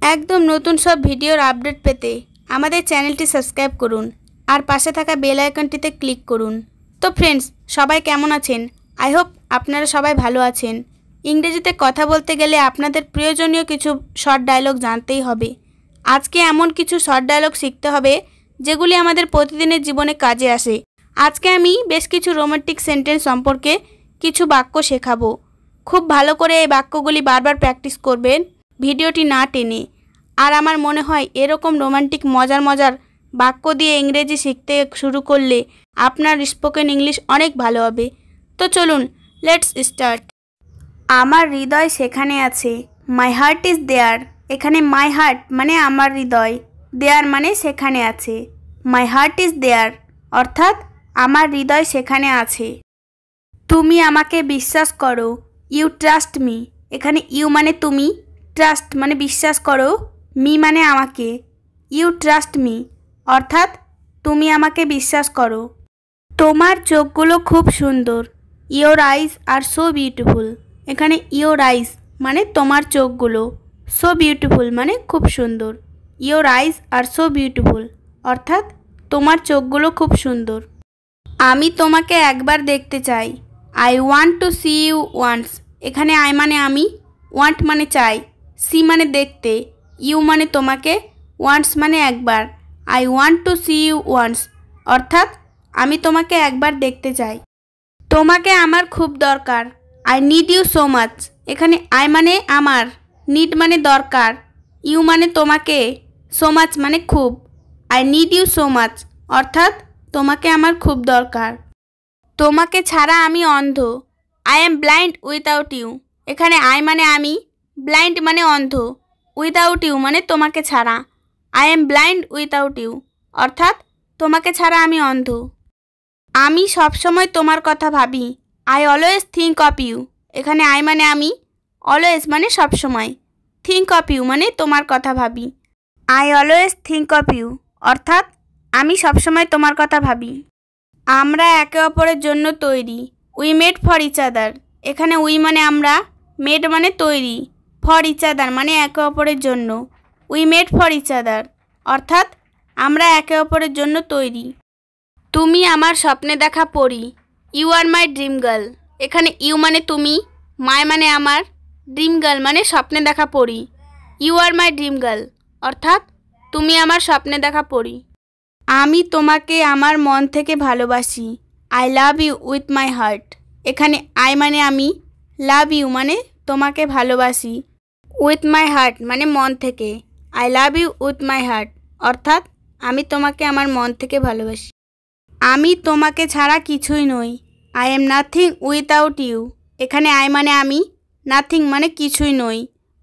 একদম নতুন সব ভিডিওর আপডেট পেতে আমাদের চ্যানেলটি সাবস্ক্রাইব করুন আর পাশে থাকা বেল আইকনটিতে ক্লিক করুন। তো ফ্রেন্ডস, সবাই কেমন আছেন? আই হোপ আপনারা সবাই ভালো আছেন। ইংরেজিতে কথা বলতে গেলে আপনাদের প্রয়োজনীয় কিছু শর্ট ডায়লগ জানতেই হবে। আজকে এমন কিছু শর্ট ডায়লগ শিখতে হবে যেগুলি আমাদের প্রতিদিনের জীবনে কাজে আসে। আজকে আমি বেশ কিছু রোমান্টিক সেন্টেন্স সম্পর্কে কিছু বাক্য শেখাবো। খুব ভালো করে এই বাক্যগুলি বারবার প্র্যাকটিস করবেন, ভিডিওটি না টেনে। আর আমার মনে হয় এরকম রোমান্টিক মজার বাক্য দিয়ে ইংরেজি শিখতে শুরু করলে আপনার স্পোকেন ইংলিশ অনেক ভালো হবে। তো চলুন, লেটস স্টার্ট। আমার হৃদয় সেখানে আছে, মাই হার্ট ইজ দেয়ার। এখানে মাই হার্ট মানে আমার হৃদয়, দেয়ার মানে সেখানে আছে। মাই হার্ট ইজ দেয়ার অর্থাৎ আমার হৃদয় সেখানে আছে। তুমি আমাকে বিশ্বাস করো, ইউ ট্রাস্ট মি। এখানে ইউ মানে তুমি, ট্রাস্ট মানে বিশ্বাস করো, মি মানে আমাকে। ইউ ট্রাস্ট মি অর্থাৎ তুমি আমাকে বিশ্বাস করো। তোমার চোখগুলো খুব সুন্দর, your eyes are so beautiful. এখানে ইয়োর আইজ মানে তোমার চোখগুলো, সো বিউটিফুল মানে খুব সুন্দর। Your eyes are so beautiful অর্থাৎ তোমার চোখগুলো খুব সুন্দর। আমি তোমাকে একবার দেখতে চাই, I want to see you once. এখানে আই মানে আমি, ওয়ান্ট মানে চাই, সি মানে দেখতে, ইউ মানে তোমাকে, ওয়ান্স মানে একবার। I want to see you once অর্থাৎ আমি তোমাকে একবার দেখতে চাই। তোমাকে আমার খুব দরকার, I need you so much. এখানে আই মানে আমার, নিড মানে দরকার, ইউ মানে তোমাকে, সো মাচ মানে খুব। I need you so much অর্থাৎ তোমাকে আমার খুব দরকার। তোমাকে ছাড়া আমি অন্ধ, I am blind without you. এখানে আই মানে আমি, ব্লাইন্ড মানে অন্ধ, উইথাউট ইউ মানে তোমাকে ছাড়া। I am blind without you অর্থাৎ তোমাকে ছাড়া আমি অন্ধ। আমি সবসময় তোমার কথা ভাবি, I always think of you. এখানে আই মানে আমি, অলওয়েজ মানে সবসময়, থিঙ্ক অফ ইউ মানে তোমার কথা ভাবি। I always think of you অর্থাৎ আমি সবসময় তোমার কথা ভাবি। আমরা একে অপরের জন্য তৈরি, we made for each other. এখানে উই মানে আমরা, মেড মানে তৈরি, ফর ইচ আদার মানে একে অপরের জন্য। We made for each other অর্থাৎ আমরা একে অপরের জন্য তৈরি। তুমি আমার স্বপ্নে দেখা পরী, you are my dream girl. এখানে ইউ মানে তুমি, মাই মানে আমার, ড্রিম গার্ল মানে স্বপ্নে দেখা পরী। You are my dream girl অর্থাৎ তুমি আমার স্বপ্নে দেখা পরী। আমি তোমাকে আমার মন থেকে ভালোবাসি, I love you with my heart. এখানে আই মানে আমি, লাভ ইউ মানে তোমাকে ভালোবাসি, উইথ মাই হার্ট মানে মন থেকে। I love you with my heart অর্থাৎ আমি তোমাকে আমার মন থেকে ভালোবাসি। আমি তোমাকে ছাড়া কিছুই নই, I am nothing without you. এখানে আই মানে আমি, নাথিং মানে কিছুই নই,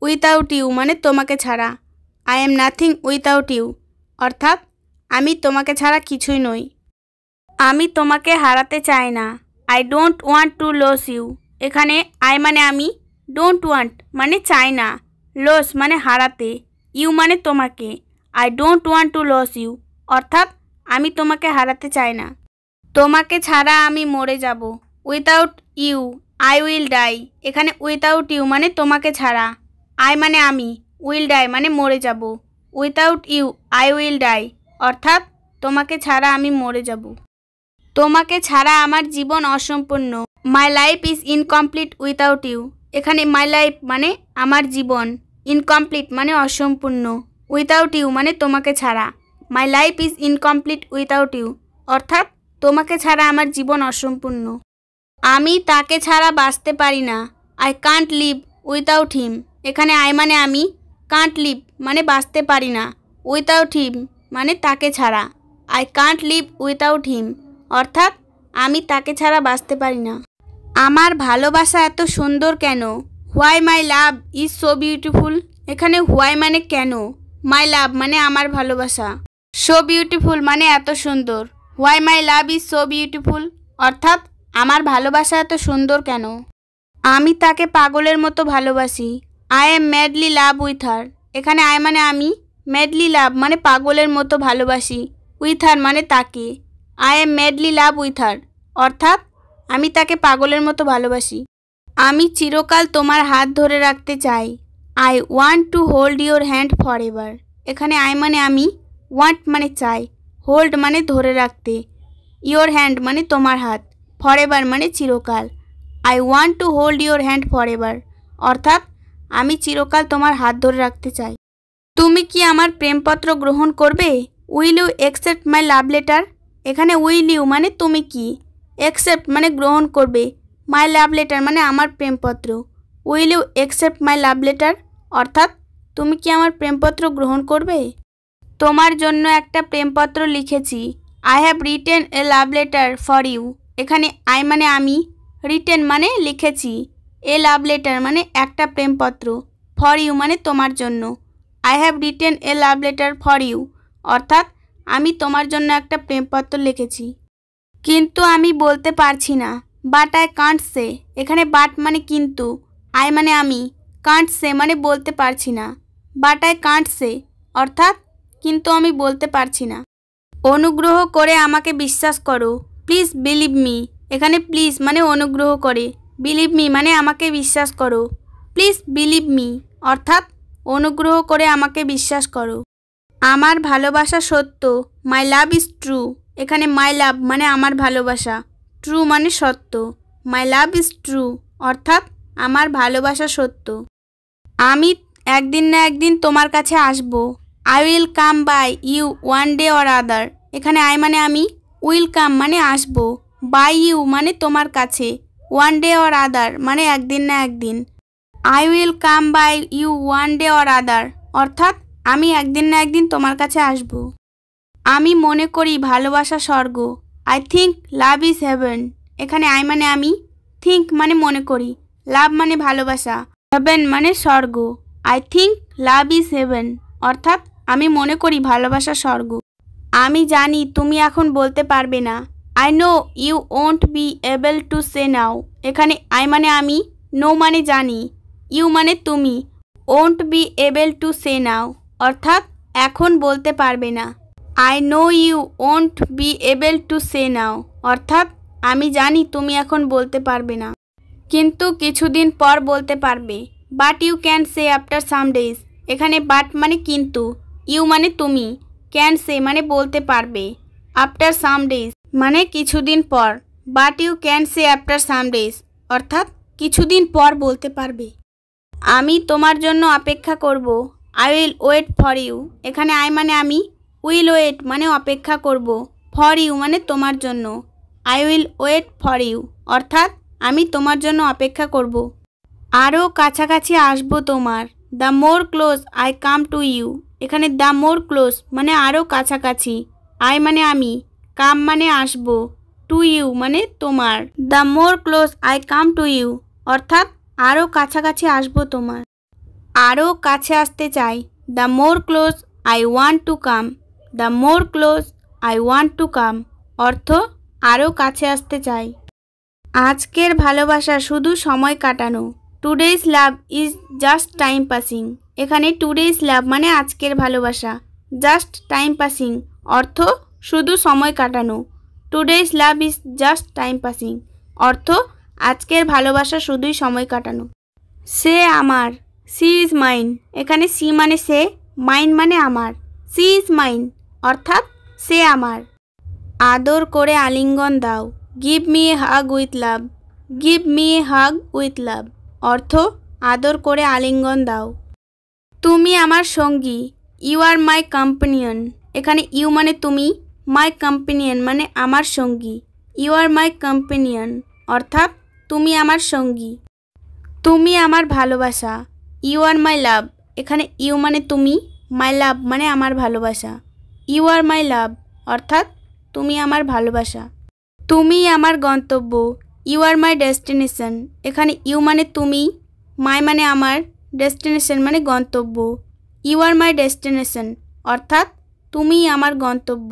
উইথাউট ইউ মানে তোমাকে ছাড়া। I am nothing without you অর্থাৎ আমি তোমাকে ছাড়া কিছুই নই। আমি তোমাকে হারাতে চাই না, I don't want to lose you. এখানে আই মানে আমি, ডোন্ট ওয়ান্ট মানে চাই না, লস মানে হারাতে, ইউ মানে তোমাকে। I don't want to lose you অর্থাৎ আমি তোমাকে হারাতে চাই না। তোমাকে ছাড়া আমি মরে যাব, without you I will die. এখানে উইথাউট ইউ মানে তোমাকে ছাড়া, আই মানে আমি, উইল ডাই মানে মরে যাব, without you I will die অর্থাৎ তোমাকে ছাড়া আমি মরে যাব। তোমাকে ছাড়া আমার জীবন অসম্পূর্ণ, my life is incomplete without you. এখানে মাই লাইফ মানে আমার জীবন, ইনকমপ্লিট মানে অসম্পূর্ণ, উইথাউট ইউ মানে তোমাকে ছাড়া। My life is incomplete without you অর্থাৎ তোমাকে ছাড়া আমার জীবন অসম্পূর্ণ। আমি তাকে ছাড়া বাঁচতে পারি না, আই কান্ট লিভ উইথাউট হিম। এখানে আই মানে আমি, কান্ট লিভ মানে বাঁচতে পারি না, উইথাউট হিম মানে তাকে ছাড়া। আই কান্ট লিভ উইথাউট হিম অর্থাৎ আমি তাকে ছাড়া বাঁচতে পারি না। আমার ভালোবাসা এত সুন্দর কেন, why my love is so beautiful. এখানে হোয়াই মানে কেন, মাই লাভ মানে আমার ভালোবাসা, সো বিউটিফুল মানে এত সুন্দর। Why my love is so beautiful অর্থাৎ আমার ভালোবাসা এত সুন্দর কেন। আমি তাকে পাগলের মতো ভালোবাসি, I am madly love with her. এখানে আই মানে আমি, ম্যাডলি লাভ মানে পাগলের মতো ভালোবাসি, উইথ হার মানে তাকে। I am madly love with her অর্থাৎ আমি তাকে পাগলের মতো ভালোবাসি। আমি চিরকাল তোমার হাত ধরে রাখতে চাই, I want to hold your hand for ever. এখানে আই মানে আমি, ওয়ান্ট মানে চাই, হোল্ড মানে ধরে রাখতে, ইয়োর হ্যান্ড মানে তোমার হাত, ফর এভার মানে চিরকাল। I want to hold your hand for ever অর্থাৎ আমি চিরকাল তোমার হাত ধরে রাখতে চাই। তুমি কি আমার প্রেমপত্র গ্রহণ করবে? Will you accept my love letter? এখানে উইল ইউ মানে তুমি কি, অ্যাকসেপ্ট মানে গ্রহণ করবে, মাই লাভ লেটার মানে আমার প্রেমপত্র। Will you accept my love letter অর্থাৎ তুমি কি আমার প্রেমপত্র গ্রহণ করবে? তোমার জন্য একটা প্রেমপত্র লিখেছি। I have written a love letter for you. এখানে আই মানে আমি, রিটেন মানে লিখেছি, এ লাভ লেটার মানে একটা প্রেমপত্র, ফর ইউ মানে তোমার জন্য। I have written a love letter for you অর্থাৎ আমি তোমার জন্য একটা প্রেমপত্র লিখেছি। কিন্তু আমি বলতে পারছি না, বাট আই কান্ট সে। এখানে বাট মানে কিন্তু, আই মানে আমি, কান্ট সে মানে বলতে পারছি না, বাট আই কান্ট সে অর্থাৎ কিন্তু আমি বলতে পারছি না। অনুগ্রহ করে আমাকে বিশ্বাস করো, প্লিজ বিলিভ মি। এখানে প্লিজ মানে অনুগ্রহ করে, বিলিভ মি মানে আমাকে বিশ্বাস করো, প্লিজ বিলিভ মি অর্থাৎ অনুগ্রহ করে আমাকে বিশ্বাস করো। আমার ভালোবাসা সত্য, মাই লাভ ইজ ট্রু। এখানে মাই লাভ মানে আমার ভালোবাসা, ট্রু মানে সত্য, মাই লাভ ইজ ট্রু অর্থাৎ আমার ভালোবাসা সত্য। আমি একদিন না একদিন তোমার কাছে আসব। I will come by you one day or other. এখানে আই মানে আমি, উইল কাম মানে আসব, বাই ইউ মানে তোমার কাছে, ওয়ান ডে অর আদার মানে একদিন না একদিন। I will come by you one day or other অর্থাৎ আমি একদিন না একদিন তোমার কাছে আসব। আমি মনে করি ভালোবাসা স্বর্গ। I think love is haven. এখানে আই মানে আমি, থিঙ্ক মানে মনে করি, লাভ মানে ভালোবাসা, হেভেন মানে স্বর্গ। I think love is haven অর্থাৎ আমি মনে করি ভালোবাসা স্বর্গ। আমি জানি তুমি এখন বলতে পারবে না। I know you won't be able to say now. এখানে আই মানে আমি, নো মানে জানি, ইউ মানে তুমি, won't be able to say now অর্থাৎ এখন বলতে পারবে না। I know you won't be able to say now অর্থাৎ আমি জানি তুমি এখন বলতে পারবে না, কিন্তু কিছুদিন পর বলতে পারবে। But you can say after some days. এখানে বাট মানে কিন্তু, ইউ মানে তুমি, ক্যান সে মানে বলতে পারবে, আফটার সাম ডেজ মানে কিছুদিন পর, but you can say after some days অর্থাৎ কিছুদিন পর বলতে পারবে। আমি তোমার জন্য অপেক্ষা করব। I will wait for you. এখানে আই মানে আমি, উইল ওয়েট মানে অপেক্ষা করব, ফর ইউ মানে তোমার জন্য। I will wait for you অর্থাৎ আমি তোমার জন্য অপেক্ষা করব। আরও কাছাকাছি আসবো তোমার। The more close I come to you. এখানে দ্য মোর ক্লোজ মানে আরও কাছাকাছি, আই মানে আমি, কাম মানে আসবো, টু ইউ মানে তোমার। The more close I come to you অর্থাৎ আরও কাছাকাছি আসবো তোমার। আরও কাছে আসতে চাই। The more close I want to come. The more close I want to come অর্থ আরও কাছে আসতে চাই। আজকের ভালোবাসা শুধু সময় কাটানো। Today's love is just time passing. এখানে টুডেজ লাভ মানে আজকের ভালোবাসা, জাস্ট টাইম পাসিং অর্থ শুধু সময় কাটানো। Today's love is just time passing অর্থ আজকের ভালোবাসা শুধুই সময় কাটানো। সে আমার, সি ইজ মাইন। এখানে সি মানে সে, মাইন মানে আমার, সি ইজ মাইন অর্থাৎ সে আমার। আদর করে আলিঙ্গন দাও। Give me a hug with love. Give me a hug with love অর্থ আদর করে আলিঙ্গন দাও। তুমি আমার সঙ্গী। You are my companion. এখানে ইউ মানে তুমি, মাই কম্পানিয়ন মানে আমার সঙ্গী, ইউ আর মাই কম্পানিয়ন অর্থাৎ তুমি আমার সঙ্গী। তুমি আমার ভালোবাসা। ইউ আর মাই লাভ। এখানে ইউ মানে তুমি, মাই লাভ মানে আমার ভালোবাসা, ইউ আর মাই লাভ অর্থাৎ তুমি আমার ভালোবাসা। তুমি আমার গন্তব্য। You are my destination. এখানে ইউ মানে তুমি, মাই মানে আমার, ডেস্টিনেশন মানে গন্তব্য, ইউ আর মাই ডেস্টিনেশন অর্থাৎ তুমি আমার গন্তব্য।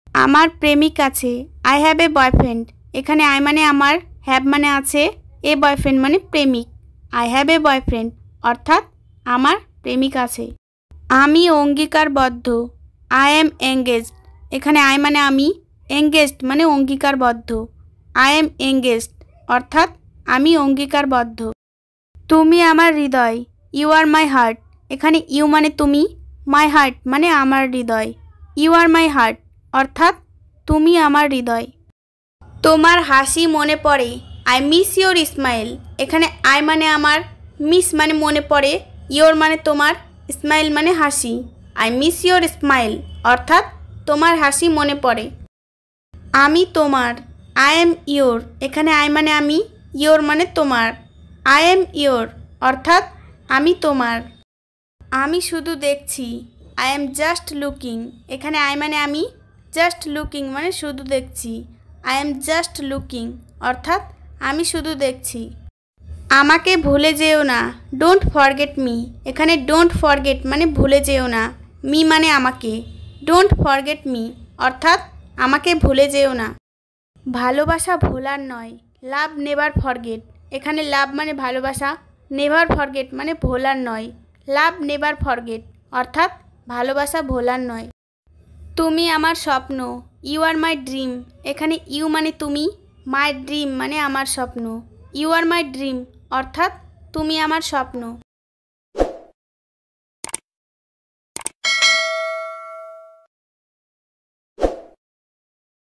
আমার প্রেমিক আছে। I have a boyfriend. এখানে আই মানে আমার, হ্যাভ মানে আছে, এ বয়ফ্রেন্ড মানে প্রেমিক, আই হ্যাভ এ বয়ফ্রেন্ড অর্থাৎ আমার প্রেমিক আছে। আমি অঙ্গীকারবদ্ধ। I am engaged. এখানে আই মানে আমি, এঙ্গেজড মানে অঙ্গীকারবদ্ধ, আই এম এঙ্গেজড অর্থাৎ আমি অঙ্গীকারবদ্ধ। তুমি আমার হৃদয়। ইউ আর মাই হার্ট, এখানে ইউ মানে তুমি, মাই হার্ট মানে আমার হৃদয়। ইউ আর মাই হার্ট অর্থাৎ তুমি আমার হৃদয়। তোমার হাসি মনে পড়ে, আই মিস ইয়োর স্মাইল, এখানে আই মানে আমার, মিস মানে মনে পড়ে, ইয়োর মানে তোমার, স্মাইল মানে হাসি। আই মিস ইয়োর স্মাইল অর্থাৎ তোমার হাসি মনে পড়ে। আমি তোমার, আই এম ইয়োর, এখানে আই মানে আমি, ইয়োর মানে তোমার, আই এম ইয়োর অর্থাৎ আমি তোমার। আমি শুধু দেখছি, আই এম জাস্ট লুকিং, এখানে আই মানে আমি, জাস্ট লুকিং মানে শুধু দেখছি, আই এম জাস্ট লুকিং অর্থাৎ আমি শুধু দেখছি। আমাকে ভুলে যেও না, ডোন্ট ফরগেট মি, এখানে ডোন্ট ফরগেট মানে ভুলে যেও না, মি মানে আমাকে, ডোন্ট ফরগেট মি অর্থাৎ আমাকে ভুলে যেও না। ভালোবাসা ভোলার নয়, লাভ নেভার ফরগেট, এখানে লাভ মানে ভালোবাসা, নেভার ফরগেট মানে ভোলার নয়, লাভ নেভার ফরগেট অর্থাৎ ভালোবাসা ভোলার নয়। তুমি আমার স্বপ্ন, ইউ আর মাই ড্রিম, এখানে ইউ মানে তুমি, মাই ড্রিম মানে আমার স্বপ্ন, ইউ আর মাই ড্রিম অর্থাৎ তুমি আমার স্বপ্ন।